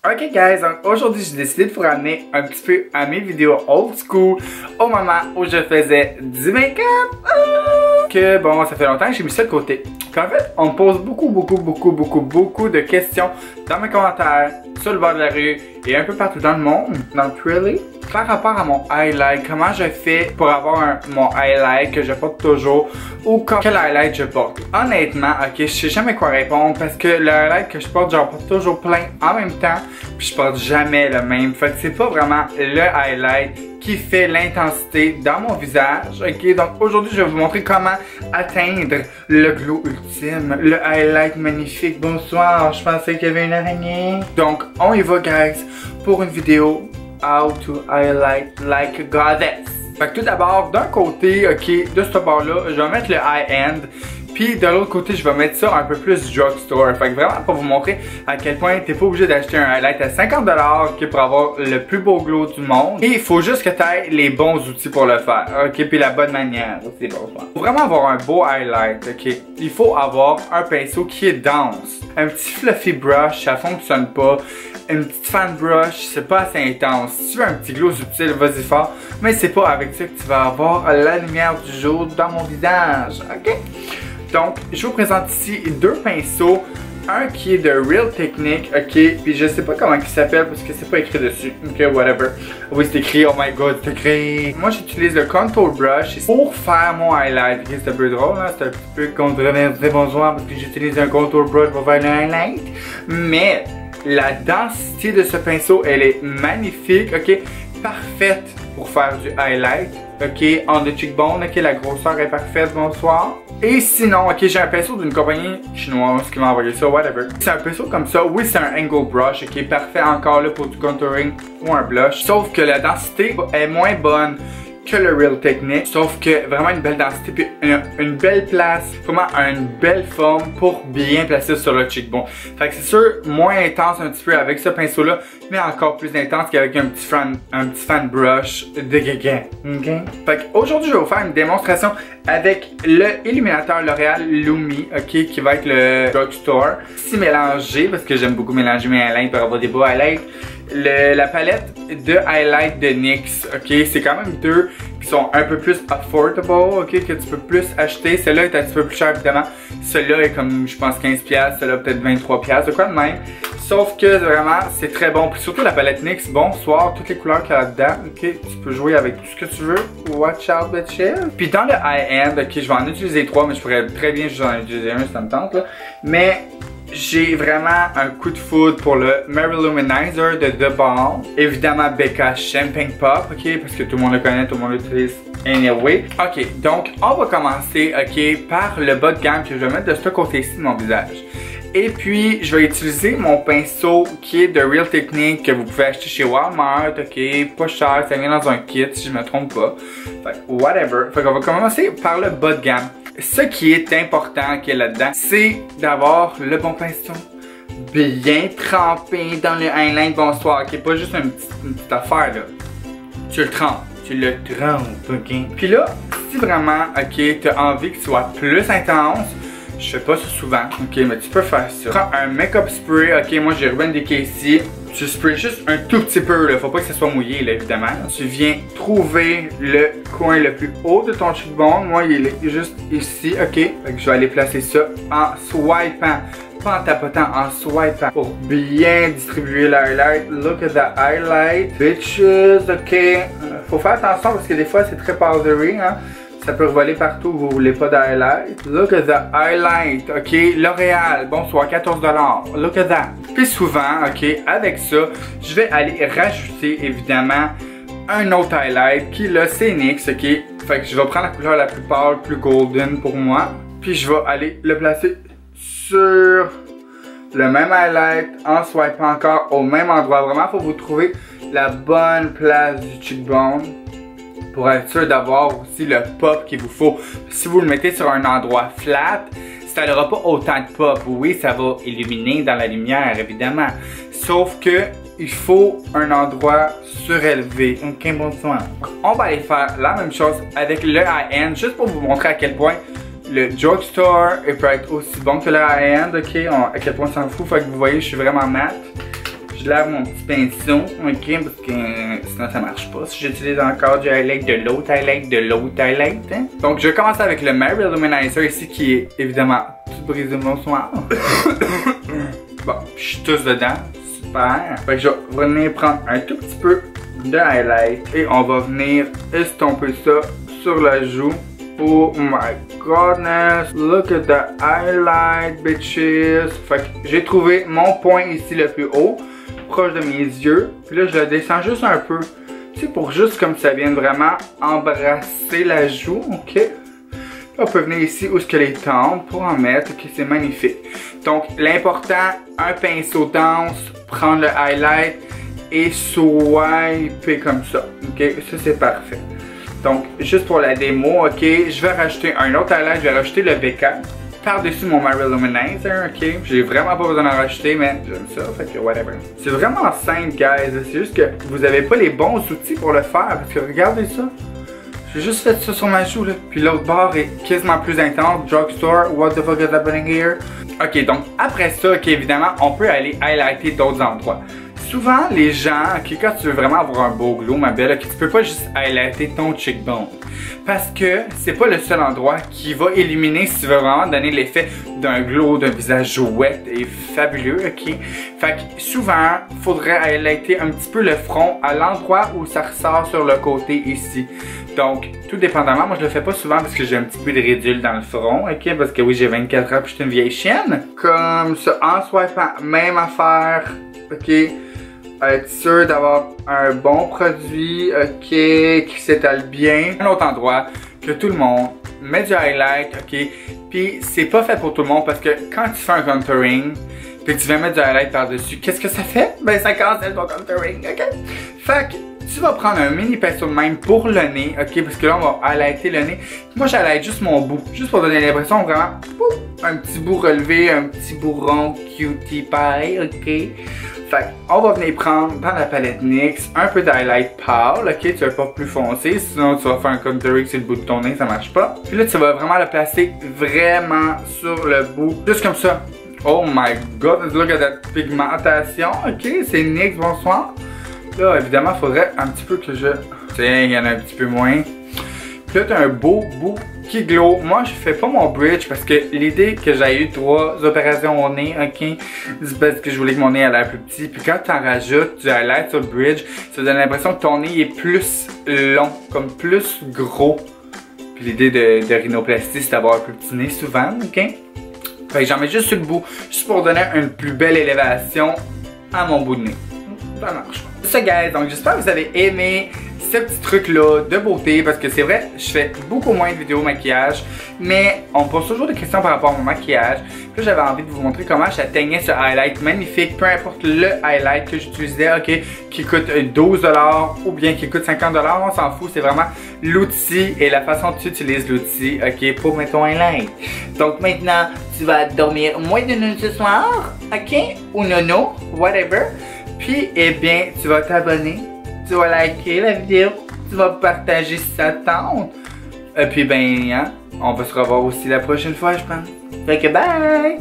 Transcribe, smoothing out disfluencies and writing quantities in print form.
Ok guys, donc aujourd'hui j'ai décidé de vous ramener un petit peu à mes vidéos old school au moment où je faisais du make-up. Que bon, ça fait longtemps que j'ai mis ça de côté. Puis en fait, on me pose beaucoup de questions dans mes commentaires, sur le bord de la rue et un peu partout dans le monde. Not really. Par rapport à mon highlight, comment je fais pour avoir mon highlight que je porte toujours ou quel highlight je porte. Honnêtement, ok, je sais jamais quoi répondre parce que le highlight que je porte, j'en porte toujours plein en même temps, puis je porte jamais le même. Fait que c'est pas vraiment le highlight qui fait l'intensité dans mon visage. Ok, donc aujourd'hui je vais vous montrer comment atteindre le glow ultime, le highlight magnifique. Bonsoir, je pensais qu'il y avait une araignée. Donc on y va guys pour une vidéo How to highlight like a goddess. Fait que tout d'abord, d'un côté, ok, de ce bord-là, je vais mettre le high-end. Puis de l'autre côté, je vais mettre ça un peu plus drugstore. Fait que vraiment pour vous montrer à quel point t'es pas obligé d'acheter un highlight à 50$ pour avoir le plus beau glow du monde. Et il faut juste que tu aies les bons outils pour le faire. Ok, puis la bonne manière aussi pour le faire. Pour vraiment avoir un beau highlight, ok, il faut avoir un pinceau qui est dense. Un petit fluffy brush, ça fonctionne pas. Une petite fan brush, c'est pas assez intense. Si tu veux un petit glow subtil, vas-y fort. Mais c'est pas avec ça que tu vas avoir la lumière du jour dans mon visage. Ok? Donc, je vous présente ici deux pinceaux. Un qui est de Real Technique, ok, puis je sais pas comment il s'appelle parce que c'est pas écrit dessus, ok, whatever. Oui, c'est écrit, oh my god, c'est écrit. Moi, j'utilise le Contour Brush pour faire mon highlight, ok, c'est un peu drôle, hein? C'est un petit peu controversé, bonsoir, parce que j'utilise un Contour Brush pour faire le highlight. Mais, la densité de ce pinceau, elle est magnifique, ok, parfaite pour faire du highlight, ok, on the cheekbone, ok, la grosseur est parfaite, bonsoir. Et sinon, ok, j'ai un pinceau d'une compagnie chinoise qui m'a envoyé ça, whatever. C'est un pinceau comme ça, oui c'est un angle brush, ok, parfait encore là pour du contouring ou un blush. Sauf que la densité est moins bonne que le Real Technique, sauf que vraiment une belle densité puis une belle place, vraiment une belle forme pour bien placer sur le cheekbone. Fait que c'est sûr moins intense un petit peu avec ce pinceau là, mais encore plus intense qu'avec un petit fan brush de gaga. Ok? Fait qu'aujourd'hui je vais vous faire une démonstration avec le illuminateur L'Oréal Lumi, ok, qui va être le drugstore. Si mélangé, parce que j'aime beaucoup mélanger mes highlights pour avoir des beaux highlights. La palette de highlight de NYX, ok, c'est quand même deux qui sont un peu plus affordable, ok, que tu peux plus acheter. Celle-là est un petit peu plus cher évidemment. Celle-là est comme, je pense, 15$, celle-là peut-être 23$, de quoi de même. Sauf que vraiment, c'est très bon. Puis surtout la palette NYX, bonsoir, toutes les couleurs qu'il y a là-dedans, ok, tu peux jouer avec tout ce que tu veux. Watch out, bitches. Puis dans le high-end, ok, je vais en utiliser 3, mais je pourrais très bien juste en utiliser un si ça me tente, là. Mais j'ai vraiment un coup de foudre pour le Mary Luminizer de The Balm. Évidemment Becca Champagne Pop, ok, parce que tout le monde le connaît, tout le monde l'utilise anyway. Ok, donc on va commencer, ok, par le bas de gamme que je vais mettre de ce côté-ci de mon visage. Et puis, je vais utiliser mon pinceau qui est de Real Technique que vous pouvez acheter chez Walmart, ok, pas cher, ça vient dans un kit si je me trompe pas. Fait whatever. Fait qu'on va commencer par le bas de gamme. Ce qui est important qu'il y a là-dedans, c'est d'avoir le bon pinceau bien trempé dans le highlight, bonsoir, qui est pas juste une petite affaire là. Tu le trempes, ok. Puis là, si vraiment, ok, t'as envie que ce soit plus intense, je fais pas ça souvent, ok, mais tu peux faire ça. Prends un make-up spray, ok, moi j'ai Urban Decay ici. Tu sprays juste un tout petit peu, là, faut pas que ça soit mouillé, là, évidemment. Tu viens trouver le coin le plus haut de ton cheekbone. Moi, il est juste ici, ok. Fait que je vais aller placer ça en swipant, pas en tapotant, en swipant pour bien distribuer l'highlight. Look at the highlight, bitches, ok. Faut faire attention parce que des fois c'est très powdery, hein. Ça peut voler partout, vous voulez pas d'highlight. Look at the highlight, ok. L'Oréal, bonsoir, 14$. Look at that. Puis souvent, ok, avec ça, je vais aller rajouter évidemment un autre highlight qui là, c'est NYX, ok. Fait que je vais prendre la couleur la plus pâle, plus golden pour moi. Puis je vais aller le placer sur le même highlight en swipant encore au même endroit. Vraiment, faut vous trouver la bonne place du cheekbone pour être sûr d'avoir aussi le pop qu'il vous faut. Si vous le mettez sur un endroit flat, ça n'aura pas autant de pop. Oui, ça va illuminer dans la lumière, évidemment. Sauf que il faut un endroit surélevé. Ok, bonsoir. On va aller faire la même chose avec le high-end, juste pour vous montrer à quel point le drugstore peut être aussi bon que le high-end, ok? À quel point ça s'en fout. Fait que vous voyez, je suis vraiment mat. je lave mon petit pinceau, ok, parce que sinon ça marche pas. Si j'utilise encore du highlight, de l'autre highlight, hein. Donc je vais commencer avec le Mary Lou Manizer ici qui est évidemment tout brisé bonsoir. Bon, je suis tous dedans, super. Fait que je vais venir prendre un tout petit peu de highlight et on va venir estomper ça sur la joue. Oh my goodness, look at the highlight, bitches. Fait que j'ai trouvé mon point ici le plus haut, proche de mes yeux. Puis là, je le descends juste un peu. Tu sais, pour juste comme ça vienne vraiment embrasser la joue, ok? Puis on peut venir ici où est-ce que les tempes pour en mettre, ok, c'est magnifique. Donc, l'important, un pinceau dense, prendre le highlight et swiper comme ça, ok? Ça, c'est parfait. Donc, juste pour la démo, ok, je vais rajouter un autre highlight, je vais rajouter le BK par-dessus mon Mary Lou Manizer, ok. J'ai vraiment pas besoin d'en rajouter, mais j'aime ça, fait que whatever. C'est vraiment simple, guys, c'est juste que vous avez pas les bons outils pour le faire, parce que regardez ça. J'ai juste fait ça sur ma joue, là. Puis l'autre bord est quasiment plus intense. Drugstore, what the fuck is happening here? Ok, donc après ça, ok, évidemment, on peut aller highlighter d'autres endroits. Souvent, les gens, ok, quand tu veux vraiment avoir un beau glow, ma belle, ok, tu peux pas juste highlighter ton cheekbone. Parce que c'est pas le seul endroit qui va éliminer si tu veux vraiment donner l'effet d'un glow, d'un visage wet et fabuleux, ok. Fait que souvent, faudrait highlighter un petit peu le front à l'endroit où ça ressort sur le côté ici. Donc, tout dépendamment, moi je le fais pas souvent parce que j'ai un petit peu de rédule dans le front, ok, parce que oui, j'ai 24 ans puis je suis une vieille chienne. Comme ça, en swipant, même affaire, ok. Être sûr d'avoir un bon produit, ok, qui s'étale bien. Un autre endroit que tout le monde met du highlight, ok. Puis c'est pas fait pour tout le monde parce que quand tu fais un contouring, puis que tu viens mettre du highlight par-dessus, qu'est-ce que ça fait? Ben ça cancelle ton contouring, ok. Fait que tu vas prendre un mini pinceau de même pour le nez, ok, parce que là on va highlighter le nez. Moi j'highlight juste mon bout, juste pour donner l'impression vraiment, pouf, un petit bout relevé, un petit bout rond, cutie pie, ok. Fait on va venir prendre dans la palette NYX un peu d'highlight pâle, ok, tu vas pas plus foncé, sinon tu vas faire un contouring sur le bout de ton nez, ça marche pas. Puis là tu vas vraiment le placer vraiment sur le bout, juste comme ça. Oh my god, look at that pigmentation, ok, c'est NYX, bonsoir. Là évidemment il faudrait un petit peu que je... Tiens, il y en a un petit peu moins. Puis là t'as un beau bout qui glow. Moi je fais pas mon bridge parce que l'idée que j'ai eu 3 opérations au nez, ok, c'est parce que je voulais que mon nez ait l'air plus petit. Puis quand t'en rajoutes du highlight sur le bridge, ça donne l'impression que ton nez est plus long, comme plus gros. Puis l'idée de rhinoplastie c'est d'avoir un plus petit nez souvent, ok. Fait que j'en mets juste sur le bout, juste pour donner une plus belle élévation à mon bout de nez. Ça marche. C'est ça guys, donc j'espère que vous avez aimé ce petit truc là de beauté parce que c'est vrai, je fais beaucoup moins de vidéos maquillage, mais on me pose toujours des questions par rapport à mon maquillage. Puis j'avais envie de vous montrer comment j'atteignais ce highlight magnifique, peu importe le highlight que j'utilisais, ok, qui coûte 12$ ou bien qui coûte 50$, on s'en fout, c'est vraiment l'outil et la façon que tu utilises l'outil, ok, pour mettre ton highlight. Donc maintenant, tu vas dormir moins de nuit ce soir, ok, ou nono, whatever. Puis, eh bien, tu vas t'abonner, tu vas liker la vidéo, tu vas partager si ça te tente. Et puis, ben, hein, on va se revoir aussi la prochaine fois, je pense. Fait que bye!